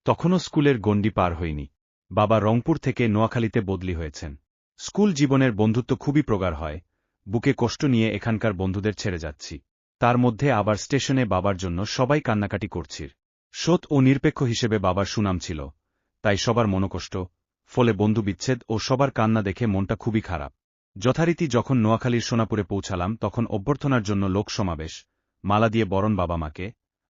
তখনও স্কুলের গণ্ডি পার হইনি। বাবা রংপুর থেকে নোয়াখালীতে বদলি হয়েছেন। স্কুল জীবনের বন্ধুত্ব খুবই প্রগাঢ় হয়, বুকে কষ্ট নিয়ে এখানকার বন্ধুদের ছেড়ে যাচ্ছি। তার মধ্যে আবার স্টেশনে বাবার জন্য সবাই কান্নাকাটি করছির। সৎ ও নিরপেক্ষ হিসেবে বাবার সুনাম ছিল, তাই সবার মনোকষ্ট, ফলে বন্ধু বিচ্ছেদ ও সবার কান্না দেখে মনটা খুবই খারাপ। যথারীতি যখন নোয়াখালীর সোনাপুরে পৌঁছালাম তখন অভ্যর্থনার জন্য লোক সমাবেশ, মালা দিয়ে বরণ বাবা মাকে।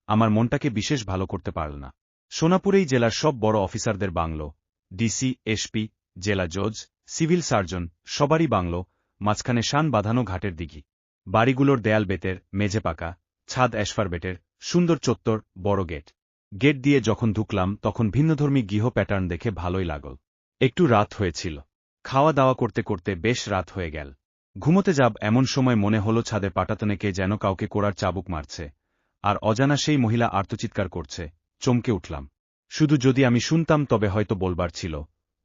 আমার মনটাকে বিশেষ ভালো করতে পারল না। সোনাপুরেই জেলার সব বড় অফিসারদের বাংলো, ডিসি, এসপি, জেলা জজ, সিভিল সার্জন, সবারই বাংলো, মাঝখানে শান বাঁধানো ঘাটের দিঘি। বাড়িগুলোর দেয়াল বেতের, মেঝে পাকা, ছাদ অ্যাসফারবেটের, সুন্দর চত্বর, বড় গেট। গেট দিয়ে যখন ঢুকলাম তখন ভিন্নধর্মী গৃহ প্যাটার্ন দেখে ভালোই লাগল। একটু রাত হয়েছিল। খাওয়া দাওয়া করতে করতে বেশ রাত হয়ে গেল। ঘুমোতে যাব এমন সময় মনে হলো ছাদের পাটাতনে কে যেন কাউকে কোড়ার চাবুক মারছে, আর অজানা সেই মহিলা আর্তচিৎকার করছে। চমকে উঠলাম। শুধু যদি আমি শুনতাম তবে হয়তো বলবার ছিল,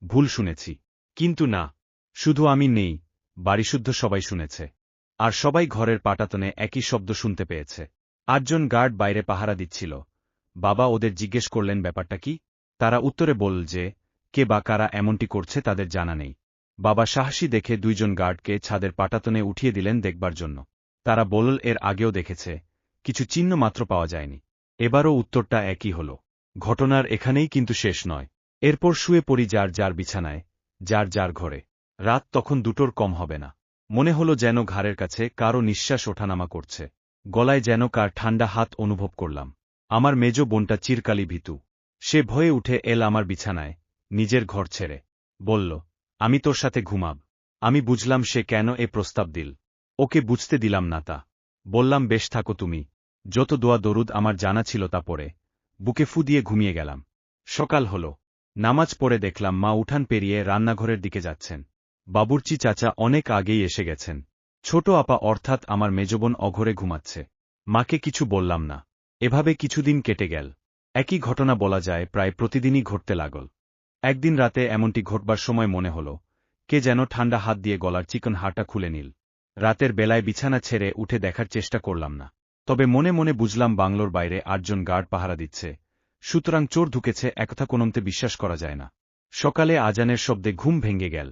ভুল শুনেছি। কিন্তু না, শুধু আমি নেই, বাড়িশুদ্ধ সবাই শুনেছে। আর সবাই ঘরের পাটাতনে একই শব্দ শুনতে পেয়েছে। 8 জন গার্ড বাইরে পাহারা দিচ্ছিল। বাবা ওদের জিজ্ঞেস করলেন ব্যাপারটা কি। তারা উত্তরে বলল যে, কে বা কারা এমনটি করছে তাদের জানা নেই। বাবা সাহসী দেখে 2 জন গার্ডকে ছাদের পাটাতনে উঠিয়ে দিলেন দেখবার জন্য। তারা বলল এর আগেও দেখেছে, কিছু চিহ্ন মাত্র পাওয়া যায়নি। এবারও উত্তরটা একই হল। ঘটনার এখানেই কিন্তু শেষ নয়। এরপর শুয়ে পড়ি যার যার বিছানায়, যার যার ঘরে। রাত তখন 2টোর কম হবে না। মনে হলো যেন ঘাড়ের কাছে কারো নিঃশ্বাস ওঠানামা করছে। গলায় যেন কার ঠান্ডা হাত অনুভব করলাম। আমার মেজ বোনটা চিরকালই ভীতু। সে ভয়ে উঠে এল আমার বিছানায়, নিজের ঘর ছেড়ে। বলল, আমি তোর সাথে ঘুমাব। আমি বুঝলাম সে কেন এ প্রস্তাব দিল। ওকে বুঝতে দিলাম না তা। বললাম বেশ থাকো তুমি। যত দোয়া দরুদ আমার জানা ছিল তা পড়ে বুকে ফু দিয়ে ঘুমিয়ে গেলাম। সকাল হল। নামাজ পড়ে দেখলাম মা উঠান পেরিয়ে রান্নাঘরের দিকে যাচ্ছেন। বাবুর্চি চাচা অনেক আগেই এসে গেছেন। ছোট আপা অর্থাৎ আমার মেজবোন অঘরে ঘুমাচ্ছে। মাকে কিছু বললাম না। এভাবে কিছুদিন কেটে গেল। একই ঘটনা বলা যায় প্রায় প্রতিদিনই ঘটতে লাগল। একদিন রাতে এমনটি ঘটবার সময় মনে হল, কে যেন ঠান্ডা হাত দিয়ে গলার চিকন হাড়টা খুলে নিল। রাতের বেলায় বিছানা ছেড়ে উঠে দেখার চেষ্টা করলাম না। তবে মনে মনে বুঝলাম বাংলোর বাইরে 8 জন গার্ড পাহারা দিচ্ছে, সুতরাং চোর ঢুকেছে একথা কোনোমতে বিশ্বাস করা যায় না। সকালে আজানের শব্দে ঘুম ভেঙে গেল।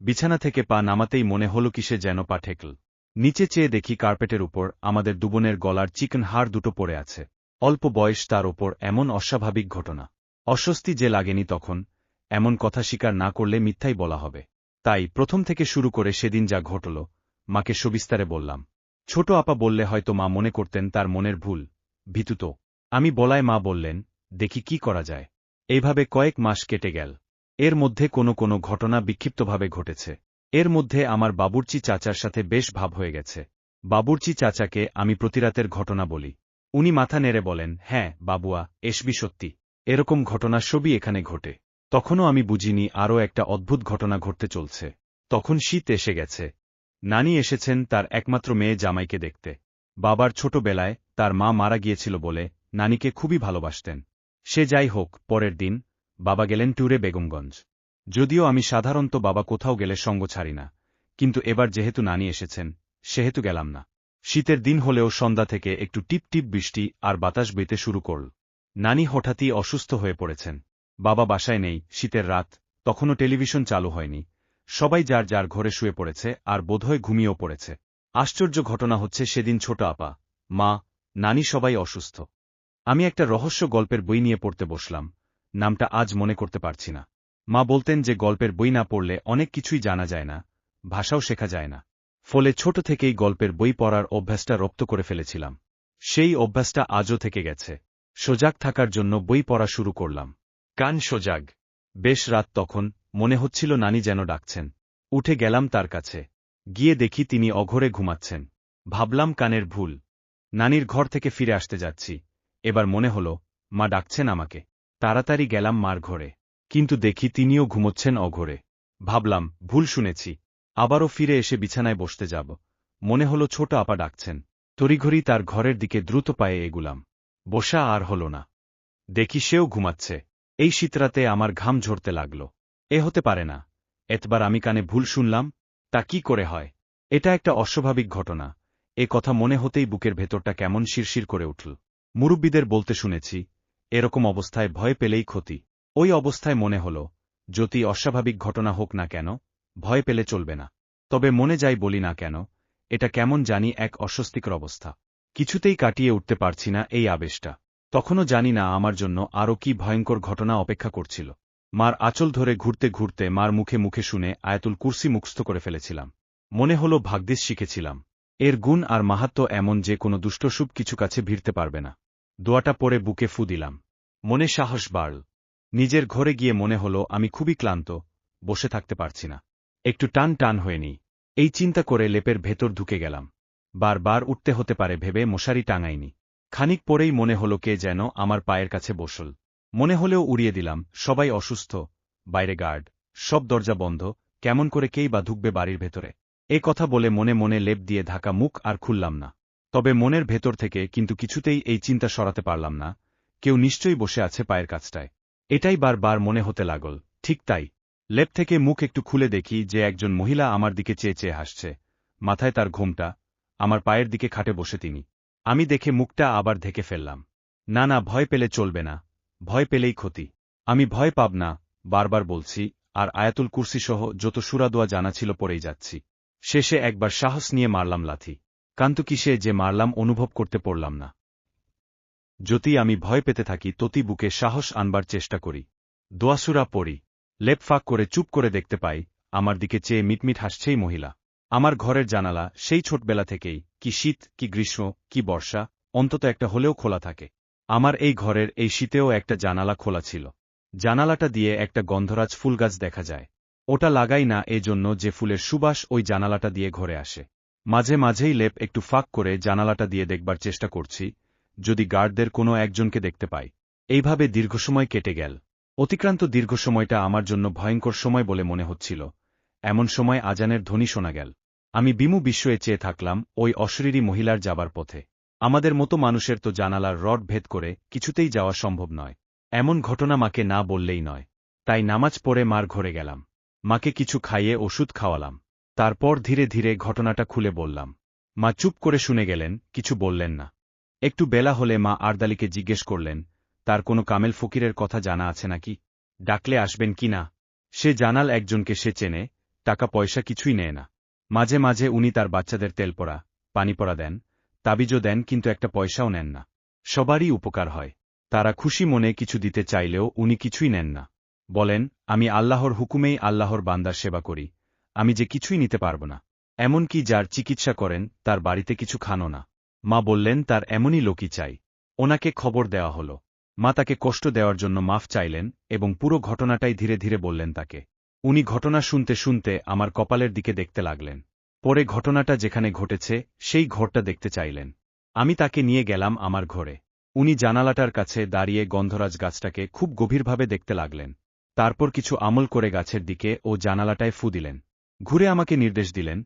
বিছানা থেকে পা নামাতেই মনে হলো কিসে যেন পা ঠেকল। নিচে চেয়ে দেখি কার্পেটের উপর আমাদের দুবোনের গলার চিকন হাড় দুটো পড়ে আছে। অল্প বয়স তার ওপর এমন অস্বাভাবিক ঘটনা। অস্বস্তি যে লাগেনি তখন, এমন কথা স্বীকার না করলে মিথ্যাই বলা হবে। তাই প্রথম থেকে শুরু করে সেদিন যা ঘটল, মাকে সবিস্তারে বললাম। ছোট আপা বললে হয়তো মা মনে করতেন তার মনের ভুল, ভীতু তো। আমি বলায় মা বললেন, দেখি কি করা যায়। এইভাবে কয়েক মাস কেটে গেল। এর মধ্যে কোনো কোনো ঘটনা বিক্ষিপ্তভাবে ঘটেছে। এর মধ্যে আমার বাবুর্চি চাচার সাথে বেশ ভাব হয়ে গেছে। বাবুর্চি চাচাকে আমি প্রতিরাতের ঘটনা বলি। উনি মাথা নেড়ে বলেন, হ্যাঁ বাবুয়া, এসবি সত্যি। এরকম ঘটনা সবই এখানে ঘটে। তখনও আমি বুঝিনি আরও একটা অদ্ভুত ঘটনা ঘটতে চলছে। তখন শীত এসে গেছে। নানি এসেছেন তার একমাত্র মেয়ে জামাইকে দেখতে। বাবার ছোটবেলায় তার মা মারা গিয়েছিল বলে নানিকে খুবই ভালোবাসতেন। সে যাই হোক, পরের দিন বাবা গেলেন ট্যুরে বেগমগঞ্জ। যদিও আমি সাধারণত বাবা কোথাও গেলে সঙ্গ ছাড়ি না, কিন্তু এবার যেহেতু নানি এসেছেন, সেহেতু গেলাম না। শীতের দিন হলেও সন্ধ্যা থেকে একটু টিপ টিপ বৃষ্টি আর বাতাস বইতে শুরু করল। নানি হঠাৎই অসুস্থ হয়ে পড়েছেন। বাবা বাসায় নেই, শীতের রাত, তখনও টেলিভিশন চালু হয়নি। সবাই যার যার ঘরে শুয়ে পড়েছে আর বোধহয় ঘুমিয়েও পড়েছে। আশ্চর্য ঘটনা হচ্ছে সেদিন ছোট আপা, মা, নানি সবাই অসুস্থ। আমি একটা রহস্য গল্পের বই নিয়ে পড়তে বসলাম। নামটা আজ মনে করতে পারছি না। মা বলতেন যে গল্পের বই না পড়লে অনেক কিছুই জানা যায় না, ভাষাও শেখা যায় না। ফলে ছোট থেকেই গল্পের বই পড়ার অভ্যাসটা রপ্ত করে ফেলেছিলাম। সেই অভ্যাসটা আজও থেকে গেছে। সজাগ থাকার জন্য বই পড়া শুরু করলাম। কান সজাগ। বেশ রাত তখন, মনে হচ্ছিল নানি যেন ডাকছেন। উঠে গেলাম তার কাছে। গিয়ে দেখি তিনি অঘরে ঘুমাচ্ছেন। ভাবলাম কানের ভুল। নানির ঘর থেকে ফিরে আসতে যাচ্ছি। এবার মনে হলো, মা ডাকছেন আমাকে। তাড়াতাড়ি গেলাম মার ঘরে। কিন্তু দেখি তিনিও ঘুমোচ্ছেন অঘরে। ভাবলাম, ভুল শুনেছি। আবারও ফিরে এসে বিছানায় বসতে যাব। মনে হলো ছোট আপা ডাকছেন। তড়িঘড়ি তার ঘরের দিকে দ্রুত পায়ে এগুলাম। বসা আর হল না। দেখি সেও ঘুমাচ্ছে। এই শীতরাতে আমার ঘাম ঝরতে লাগল। এ হতে পারে না। এতবার আমি কানে ভুল শুনলাম? তা কি করে হয়? এটা একটা অস্বাভাবিক ঘটনা। এ কথা মনে হতেই বুকের ভেতরটা কেমন শিরশির করে উঠল। মুরব্বিদের বলতে শুনেছি, এরকম অবস্থায় ভয় পেলেই ক্ষতি। ওই অবস্থায় মনে হল, যদি অস্বাভাবিক ঘটনা হোক না কেন, ভয় পেলে চলবে না। তবে মনে যাই বলি না কেন, এটা কেমন জানি এক অস্বস্তিকর অবস্থা। কিছুতেই কাটিয়ে উঠতে পারছি না এই আবেশটা। তখনও জানি না আমার জন্য আরও কি ভয়ঙ্কর ঘটনা অপেক্ষা করছিল। মার আঁচল ধরে ঘুরতে ঘুরতে মার মুখে মুখে শুনে আয়াতুল কুরসি মুখস্থ করে ফেলেছিলাম। মনে হল ভাগ্যিস শিখেছিলাম। এর গুণ আর মাহাত্ম্য এমন যে কোনো দুষ্টসুপ কিছু কাছে ভিড়তে পারবে না। দোয়াটা পরে বুকে ফু দিলাম। মনে সাহস বাড়ল। নিজের ঘরে গিয়ে মনে হল আমি খুবই ক্লান্ত, বসে থাকতে পারছি না। একটু টান টান হয়ে নিই, এই চিন্তা করে লেপের ভেতর ঢুকে গেলাম। বারবার উঠতে হতে পারে ভেবে মশারি টাঙাইনি। খানিক পরেই মনে হল কে যেন আমার পায়ের কাছে বসল। মনে হলেও উড়িয়ে দিলাম, সবাই অসুস্থ, বাইরে গার্ড, সব দরজা বন্ধ, কেমন করে কেই বা ঢুকবে বাড়ির ভেতরে। এ কথা বলে মনে মনে লেপ দিয়ে ঢাকা মুখ আর খুললাম না। তবে মনের ভেতর থেকে কিন্তু কিছুতেই এই চিন্তা সরাতে পারলাম না, কেউ নিশ্চয়ই বসে আছে পায়ের কাছটায়। এটাই বারবার মনে হতে লাগল। ঠিক তাই। লেপ থেকে মুখ একটু খুলে দেখি যে একজন মহিলা আমার দিকে চেয়ে চেয়ে হাসছে, মাথায় তার ঘোমটা, আমার পায়ের দিকে খাটে বসে তিনি। আমি দেখে মুখটা আবার ঢেকে ফেললাম। না না, ভয় পেলে চলবে না, ভয় পেলেই ক্ষতি। আমি ভয় পাব না, বারবার বলছি, আর আয়াতুল কুরসি সহ যত সূরা দোয়া জানা ছিল পড়েই যাচ্ছি। শেষে একবার সাহস নিয়ে মারলাম লাথি। কান্তু কিসে যে মারলাম অনুভব করতে পারলাম না। যতই আমি ভয় পেতে থাকি ততই বুকে সাহস আনবার চেষ্টা করি। দোয়াসুরা পড়ি। লেপ ফাঁক করে চুপ করে দেখতে পাই, আমার দিকে চেয়ে মিটমিট হাসছেই মহিলা। আমার ঘরের জানালা সেই ছোটবেলা থেকেই, কি শীত, কি গ্রীষ্ম, কি বর্ষা, অন্তত একটা হলেও খোলা থাকে। আমার এই ঘরের এই শীতেও একটা জানালা খোলা ছিল। জানালাটা দিয়ে একটা গন্ধরাজ ফুলগাছ দেখা যায়। ওটা লাগাই না এজন্য যে ফুলের সুবাস ওই জানালাটা দিয়ে ঘরে আসে। মাঝে মাঝেই লেপ একটু ফাঁক করে জানালাটা দিয়ে দেখবার চেষ্টা করছি, যদি গার্ডদের কোনো একজনকে দেখতে পাই। এইভাবে দীর্ঘ সময় কেটে গেল। অতিক্রান্ত দীর্ঘ সময়টা আমার জন্য ভয়ঙ্কর সময় বলে মনে হচ্ছিল। এমন সময় আজানের ধ্বনি শোনা গেল। আমি বিমু বিস্ময়ে চেয়ে থাকলাম ওই অশরীরী মহিলার যাবার পথে। আমাদের মতো মানুষের তো জানালার রড ভেদ করে কিছুতেই যাওয়া সম্ভব নয়। এমন ঘটনা মাকে না বললেই নয়। তাই নামাজ পড়ে মার ঘরে গেলাম। মাকে কিছু খাইয়ে ওষুধ খাওয়ালাম। তারপর ধীরে ধীরে ঘটনাটা খুলে বললাম। মা চুপ করে শুনে গেলেন, কিছু বললেন না। একটু বেলা হলে মা আরদালিকে জিজ্ঞেস করলেন, তার কোনো কামেল ফকিরের কথা জানা আছে নাকি? ডাকলে আসবেন কি না? সে জানাল একজনকে সে চেনে, টাকা পয়সা কিছুই নেয় না। মাঝে মাঝে উনি তার বাচ্চাদের তেল পড়া, পানি পড়া দেন, তাবিজও দেন, কিন্তু একটা পয়সাও নেন না। সবারই উপকার হয়। তারা খুশি মনে কিছু দিতে চাইলেও উনি কিছুই নেন না। বলেন, আমি আল্লাহর হুকুমেই আল্লাহর বান্দার সেবা করি, আমি যে কিছুই নিতে পারব না। এমনকি যার চিকিৎসা করেন তার বাড়িতে কিছু খানো না। মা বললেন তার এমনই লোকই চাই। ওনাকে খবর দেওয়া হল। মা তাকে কষ্ট দেওয়ার জন্য মাফ চাইলেন এবং পুরো ঘটনাটাই ধীরে ধীরে বললেন তাকে। উনি ঘটনা শুনতে শুনতে আমার কপালের দিকে দেখতে লাগলেন। পরে ঘটনাটা যেখানে ঘটেছে সেই ঘরটা দেখতে চাইলেন। আমি তাকে নিয়ে গেলাম আমার ঘরে। উনি জানালাটার কাছে দাঁড়িয়ে গন্ধরাজ গাছটাকে খুব গভীরভাবে দেখতে লাগলেন। তারপর কিছু আমল করে গাছের দিকে ও জানালাটায় ফু দিলেন। ঘুরে আমাকে নির্দেশ দিলেন,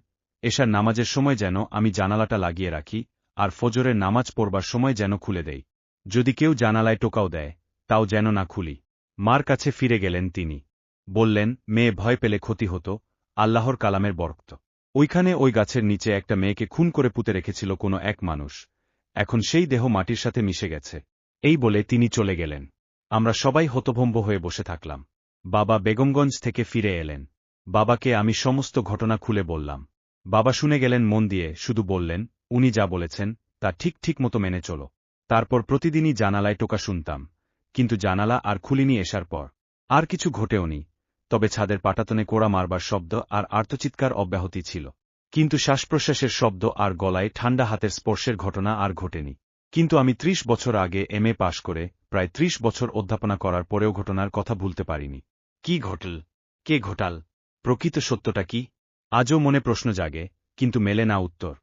এশার নামাজের সময় যেন আমি জানালাটা লাগিয়ে রাখি, আর ফজরের নামাজ পড়বার সময় যেন খুলে দেই। যদি কেউ জানালায় টোকাও দেয়, তাও যেন না খুলি। মার কাছে ফিরে গেলেন তিনি। বললেন, মেয়ে ভয় পেলে ক্ষতি হতো, আল্লাহর কালামের বরকত। ওইখানে ওই গাছের নিচে একটা মেয়েকে খুন করে পুঁতে রেখেছিল কোনো এক মানুষ, এখন সেই দেহ মাটির সাথে মিশে গেছে। এই বলে তিনি চলে গেলেন। আমরা সবাই হতভম্ব হয়ে বসে থাকলাম। বাবা বেগমগঞ্জ থেকে ফিরে এলেন। বাবাকে আমি সমস্ত ঘটনা খুলে বললাম। বাবা শুনে গেলেন মন দিয়ে, শুধু বললেন, উনি যা বলেছেন তা ঠিক ঠিক মতো মেনে চলো। তারপর প্রতিদিনই জানালায় টোকা শুনতাম, কিন্তু জানালা আর খুলিনি এসার পর। আর কিছু ঘটেওনি, তবে ছাদের পাটাতনে কোড়া মারবার শব্দ আর আর্তচিৎকার অব্যাহতি ছিল। কিন্তু শ্বাসপ্রশ্বাসের শব্দ আর গলায় ঠান্ডা হাতের স্পর্শের ঘটনা আর ঘটেনি। কিন্তু আমি ৩০ বছর আগে এমএ পাশ করে প্রায় ৩০ বছর অধ্যাপনা করার পরেও ঘটনার কথা ভুলতে পারিনি। কি ঘটল? কে ঘটাল? প্রকৃত সত্যটা কি? আজও মনে প্রশ্ন জাগে, কিন্তু মেলে না উত্তর।